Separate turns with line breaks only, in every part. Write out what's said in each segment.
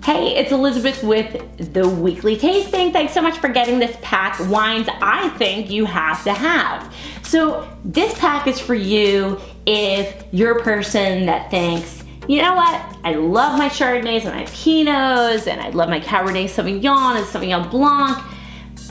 Hey, it's Elizabeth with the Weekly Tasting. Thanks so much for getting this pack. Wines I think you have to have. So this pack is for you if you're a person that thinks, you know what, I love my Chardonnays and my Pinots and I love my Cabernet Sauvignon and Sauvignon Blanc,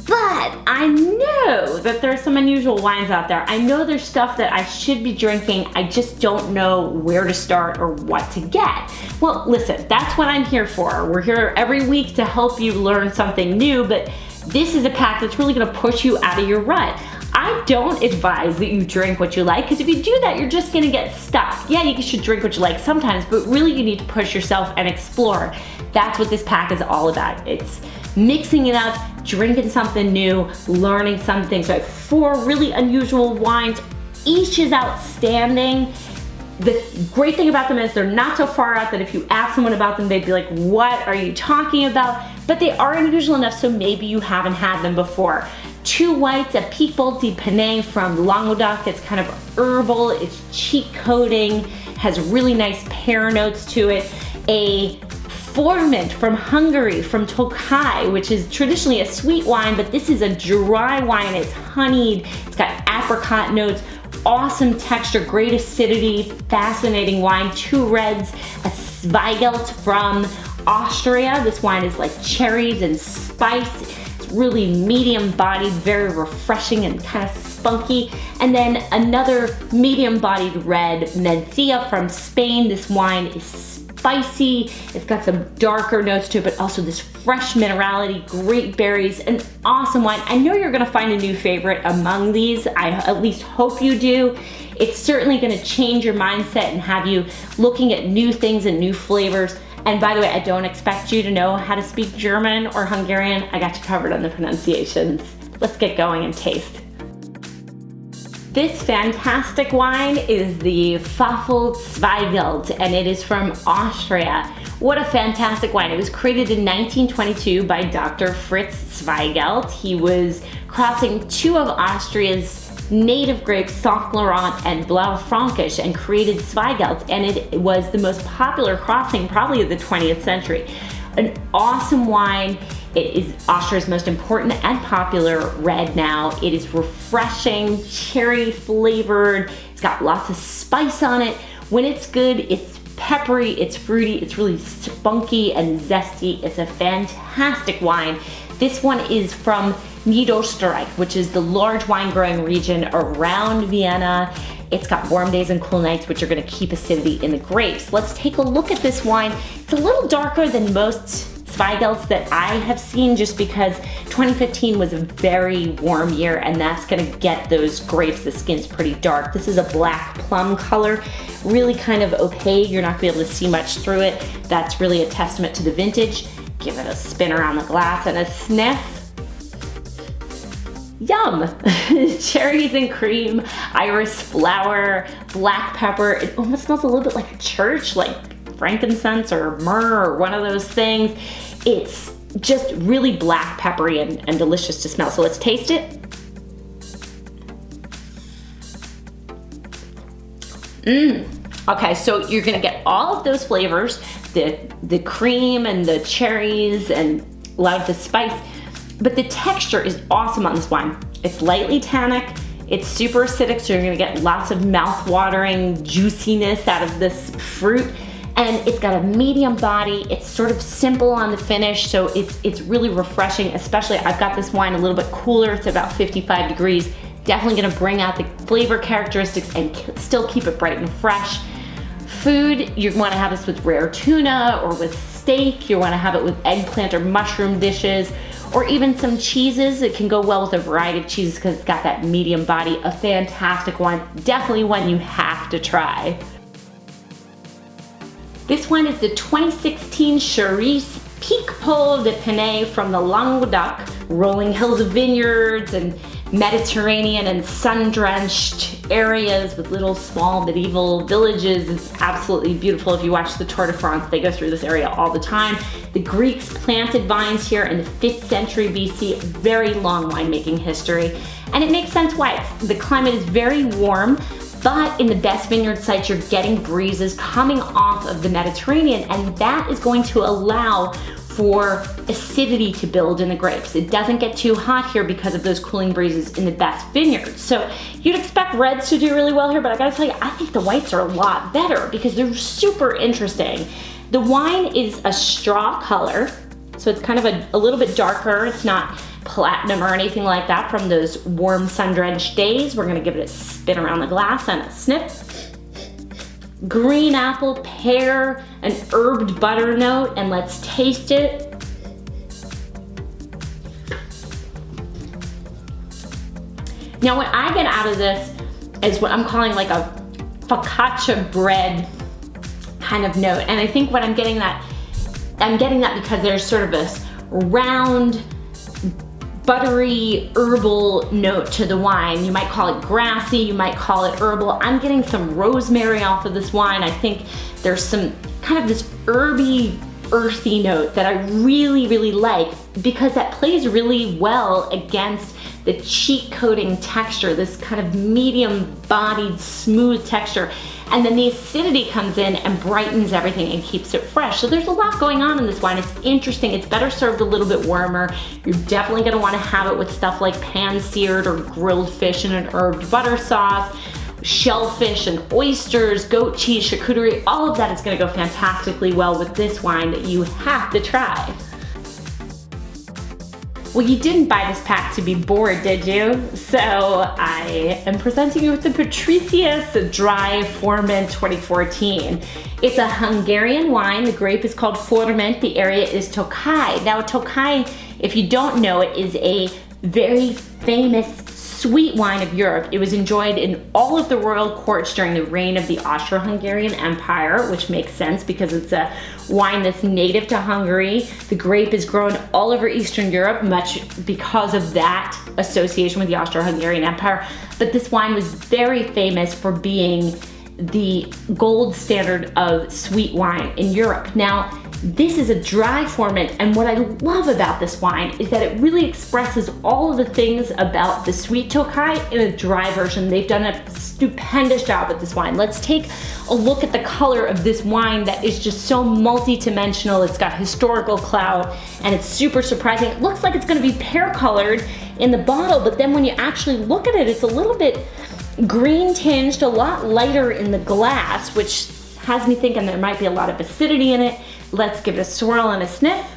but I know that there's some unusual wines out there. I know there's stuff that I should be drinking. I just don't know where to start or what to get. Well, listen, that's what I'm here for. We're here every week to help you learn something new, but this is a pack that's really gonna push you out of your rut. I don't advise that you drink what you like, because if you do that, you're just gonna get stuck. Yeah, you should drink what you like sometimes, but really you need to push yourself and explore. That's what this pack is all about. It's mixing it up, drinking something new, learning something. So I have 4 really unusual wines. Each is outstanding. The great thing about them is they're not so far out that if you ask someone about them, they'd be like, what are you talking about? But they are unusual enough so maybe you haven't had them before. 2 whites, a Picpoul de Pinet from Languedoc. It's kind of herbal, it's cheek coating, has really nice pear notes to it. A Formant from Hungary, from Tokaj, which is traditionally a sweet wine, but this is a dry wine. It's honeyed, it's got apricot notes, awesome texture, great acidity, fascinating wine. 2 reds, a Zweigelt from Austria. This wine is like cherries and spice. It's really medium bodied, very refreshing and kind of spunky. And then another medium bodied red, Mencía from Spain. This wine is spicy, it's got some darker notes to it, but also this fresh minerality, great berries, an awesome wine. I know you're gonna find a new favorite among these. I at least hope you do. It's certainly gonna change your mindset and have you looking at new things and new flavors. And by the way, I don't expect you to know how to speak German or Hungarian. I got you covered on the pronunciations. Let's get going and taste. This fantastic wine is the Pfaffel Zweigelt, and it is from Austria. What a fantastic wine. It was created in 1922 by Dr. Fritz Zweigelt. He was crossing 2 of Austria's native grapes, Saint Laurent and Blaufränkisch, and created Zweigelt, and it was the most popular crossing probably of the 20th century. An awesome wine. It is Austria's most important and popular red now. It is refreshing, cherry flavored. It's got lots of spice on it. When it's good, it's peppery, it's fruity, it's really spunky and zesty. It's a fantastic wine. This one is from Niederösterreich, which is the large wine growing region around Vienna. It's got warm days and cool nights, which are gonna keep acidity in the grapes. Let's take a look at this wine. It's a little darker than most Zweigelts that I have seen, just because 2015 was a very warm year, and that's gonna get those grapes, the skin's pretty dark. This is a black plum color, really kind of opaque. You're not gonna be able to see much through it. That's really a testament to the vintage. Give it a spin around the glass and a sniff. Yum! Cherries and cream, iris flower, black pepper. It almost smells a little bit like a church, like frankincense or myrrh or one of those things. It's just really black, peppery, and delicious to smell. So let's taste it. Okay, so you're gonna get all of those flavors, the cream and the cherries and a lot of the spice, but the texture is awesome on this wine. It's lightly tannic, it's super acidic, so you're gonna get lots of mouth-watering juiciness out of this fruit. And it's got a medium body. It's sort of simple on the finish, so it's really refreshing. Especially, I've got this wine a little bit cooler. It's about 55 degrees. Definitely gonna bring out the flavor characteristics and still keep it bright and fresh. Food, you wanna have this with rare tuna or with steak. You wanna have it with eggplant or mushroom dishes, or even some cheeses. It can go well with a variety of cheeses because it's got that medium body. A fantastic wine, definitely one you have to try. This one is the 2016 Charisse Picpoul de Pinet from the Languedoc, rolling hills of vineyards and Mediterranean and sun-drenched areas with little small medieval villages. It's absolutely beautiful. If you watch the Tour de France, they go through this area all the time. The Greeks planted vines here in the 5th century BC, very long winemaking history. And it makes sense why. The climate is very warm, But in the best vineyard sites, you're getting breezes coming off of the Mediterranean, and that is going to allow for acidity to build in the grapes. It doesn't get too hot here because of those cooling breezes in the best vineyards. So you'd expect reds to do really well here, but I gotta tell you, I think the whites are a lot better because they're super interesting. The wine is a straw color, so it's kind of a little bit darker. It's not platinum or anything like that from those warm sun-drenched days. We're gonna give it a spin around the glass and a sniff. Green apple, pear, an herbed butter note, and let's taste it. Now what I get out of this is what I'm calling like a focaccia bread kind of note. And I think what I'm getting that because there's sort of this round, buttery, herbal note to the wine. You might call it grassy, you might call it herbal. I'm getting some rosemary off of this wine. I think there's some kind of this herby, earthy note that I really, really like because that plays really well against the cheek coating texture, this kind of medium bodied, smooth texture. And then the acidity comes in and brightens everything and keeps it fresh. So there's a lot going on in this wine. It's interesting. It's better served a little bit warmer. You're definitely gonna wanna have it with stuff like pan-seared or grilled fish in an herbed butter sauce, shellfish and oysters, goat cheese, charcuterie. All of that is gonna go fantastically well with this wine that you have to try. Well, you didn't buy this pack to be bored, did you? So I am presenting you with the Patricius Dry Formant 2014. It's a Hungarian wine. The grape is called Formant. The area is Tokaj. Now, Tokaj, if you don't know, it is a very famous sweet wine of Europe. It was enjoyed in all of the royal courts during the reign of the Austro-Hungarian Empire, which makes sense because it's a wine that's native to Hungary. The grape is grown all over Eastern Europe, much because of that association with the Austro-Hungarian Empire. But this wine was very famous for being the gold standard of sweet wine in Europe. Now, this is a dry formant, and what I love about this wine is that it really expresses all of the things about the sweet Tokaj in a dry version. They've done a stupendous job with this wine. Let's take a look at the color of this wine that is just so multi-dimensional. It's got historical clout, and it's super surprising. It looks like it's gonna be pear colored in the bottle, but then when you actually look at it, it's a little bit green tinged, a lot lighter in the glass, which has me thinking there might be a lot of acidity in it. Let's give it a swirl and a sniff.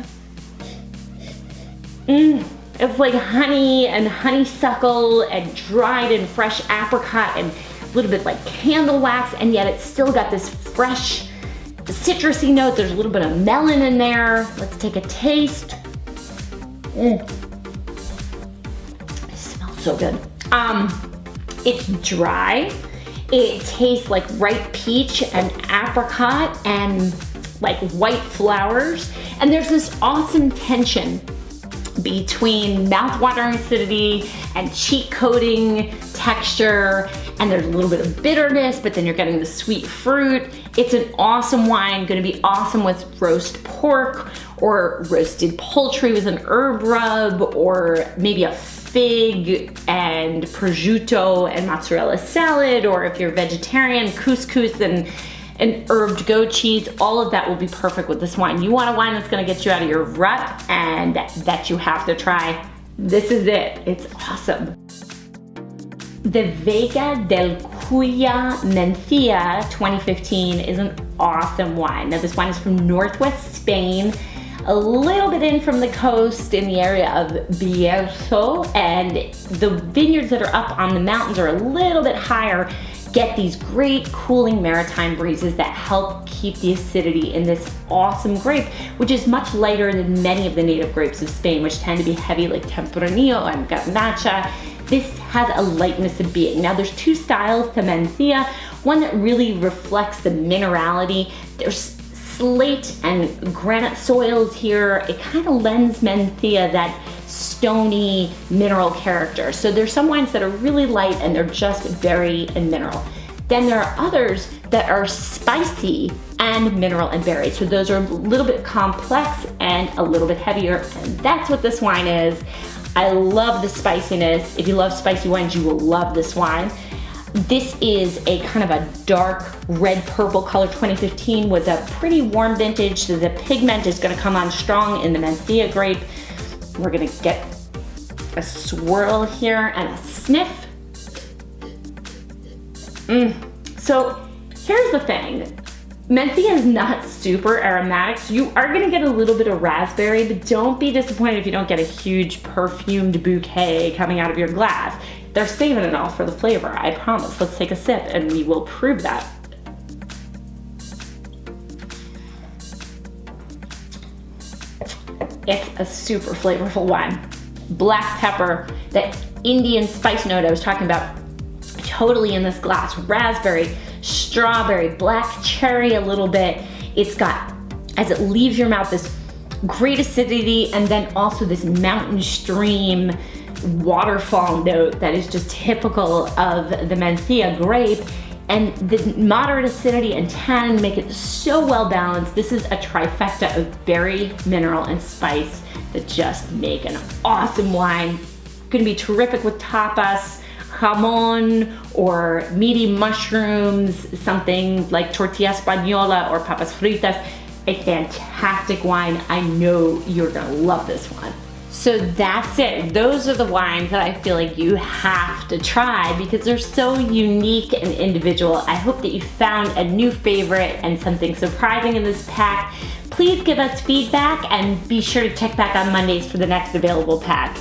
It's like honey and honeysuckle and dried and fresh apricot and a little bit like candle wax, and yet it's still got this fresh citrusy note. There's a little bit of melon in there. Let's take a taste. It smells so good. It's dry. It tastes like ripe peach and apricot and like white flowers. And there's this awesome tension between mouth-watering acidity and cheek coating texture. And there's a little bit of bitterness, but then you're getting the sweet fruit. It's an awesome wine, gonna be awesome with roast pork or roasted poultry with an herb rub, or maybe a fig and prosciutto and mozzarella salad, or if you're vegetarian, couscous and herbed goat cheese. All of that will be perfect with this wine. You want a wine that's gonna get you out of your rut and that you have to try. This is it. It's awesome. The Vega del Cuya Mencia 2015 is an awesome wine. Now, this wine is from northwest Spain, a little bit in from the coast in the area of Bierzo, and the vineyards that are up on the mountains are a little bit higher, get these great cooling maritime breezes that help keep the acidity in this awesome grape, which is much lighter than many of the native grapes of Spain, which tend to be heavy like Tempranillo and Garnacha. This has a lightness of being. Now, there's two styles to Mencia, one that really reflects the minerality. There's slate and granite soils here. It kind of lends Mencia that stony mineral character. So there's some wines that are really light and they're just berry and mineral. Then there are others that are spicy and mineral and berry. So those are a little bit complex and a little bit heavier, and that's what this wine is. I love the spiciness. If you love spicy wines, you will love this wine. This is a kind of a dark red purple color. 2015 was a pretty warm vintage, so the pigment is gonna come on strong in the Mencia grape. We're gonna get a swirl here and a sniff. So here's the thing. Mencia is not super aromatic, so you are gonna get a little bit of raspberry, but don't be disappointed if you don't get a huge perfumed bouquet coming out of your glass. They're saving it all for the flavor, I promise. Let's take a sip and we will prove that. It's a super flavorful wine. Black pepper, that Indian spice note I was talking about, totally in this glass. Raspberry, strawberry, black cherry a little bit. It's got, as it leaves your mouth, this great acidity and then also this mountain stream waterfall note that is just typical of the Mencia grape. And the moderate acidity and tannin make it so well balanced. This is a trifecta of berry, mineral, and spice that just make an awesome wine. Gonna be terrific with tapas, jamon, or meaty mushrooms, something like tortilla española or papas fritas. A fantastic wine. I know you're gonna love this one. So that's it. Those are the wines that I feel like you have to try because they're so unique and individual. I hope that you found a new favorite and something surprising in this pack. Please give us feedback and be sure to check back on Mondays for the next available pack.